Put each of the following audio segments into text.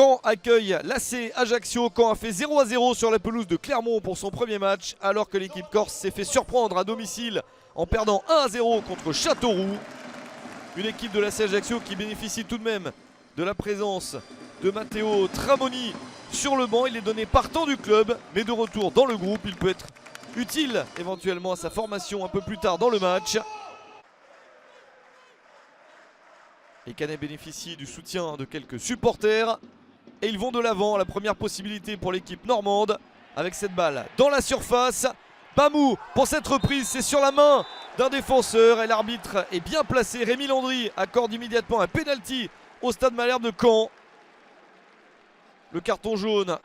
Caen accueille l'AC Ajaccio. Caen a fait 0-0 sur la pelouse de Clermont pour son premier match, alors que l'équipe corse s'est fait surprendre à domicile en perdant 1-0 contre Châteauroux. Une équipe de l'AC Ajaccio qui bénéficie tout de même de la présence de Matteo Tramoni sur le banc. Il est donné partant du club, mais de retour dans le groupe. Il peut être utile éventuellement à sa formation un peu plus tard dans le match. Les Canet bénéficient du soutien de quelques supporters et ils vont de l'avant. La première possibilité pour l'équipe normande avec cette balle dans la surface. Bamou pour cette reprise, c'est sur la main d'un défenseur et l'arbitre est bien placé. Rémi Landry accorde immédiatement un pénalty au Stade Malherbe de Caen. Le carton jaune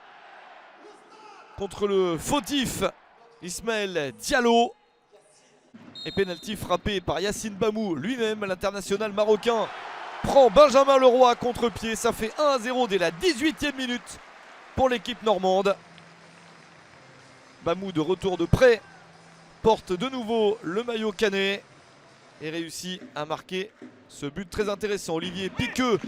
contre le fautif Ismaël Diallo. Et pénalty frappé par Yacine Bamou lui-même. L'international marocain prend Benjamin Leroy à contre-pied. Ça fait 1-0 dès la 18e minute pour l'équipe normande. Bamou de retour de près porte de nouveau le maillot canet et réussit à marquer ce but très intéressant. Olivier Piqueux,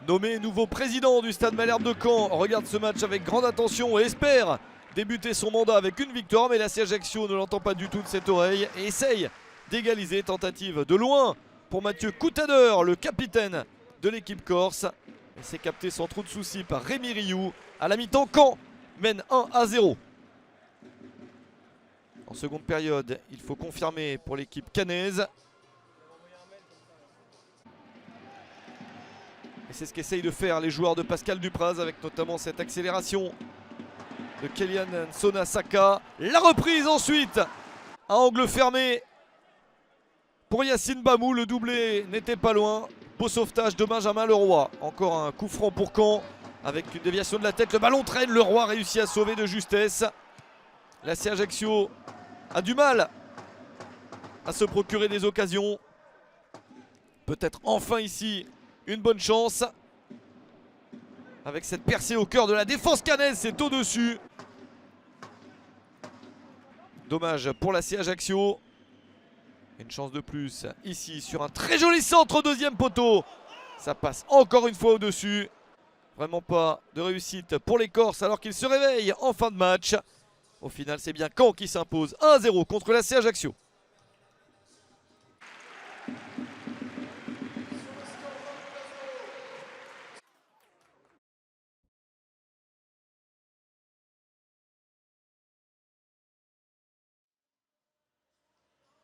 nommé nouveau président du Stade Malherbe de Caen, regarde ce match avec grande attention et espère débuter son mandat avec une victoire. Mais l'AC Ajaccio ne l'entend pas du tout de cette oreille et essaye d'égaliser. Tentative de loin pour Mathieu Coutader, le capitaine de l'équipe corse. Et c'est capté sans trop de soucis par Rémi Rioux. À la mi-temps, Caen mène 1-0. En seconde période, il faut confirmer pour l'équipe canaise. Et c'est ce qu'essayent de faire les joueurs de Pascal Dupraz, avec notamment cette accélération de Kélian Nsona-Saka. La reprise ensuite à angle fermé pour Yacine Bamou. Le doublé n'était pas loin. Beau sauvetage de Benjamin Leroy. Encore un coup franc pour Caen avec une déviation de la tête. Le ballon traîne. Leroy réussit à sauver de justesse. L'AC Ajaccio a du mal à se procurer des occasions. Peut-être enfin ici une bonne chance. Avec cette percée au cœur de la défense canaise, c'est au-dessus. Dommage pour l'AC Ajaccio. Une chance de plus ici sur un très joli centre au deuxième poteau. Ça passe encore une fois au-dessus. Vraiment pas de réussite pour les Corses alors qu'ils se réveillent en fin de match. Au final, c'est bien Caen qui s'impose 1-0 contre l'AC Ajaccio.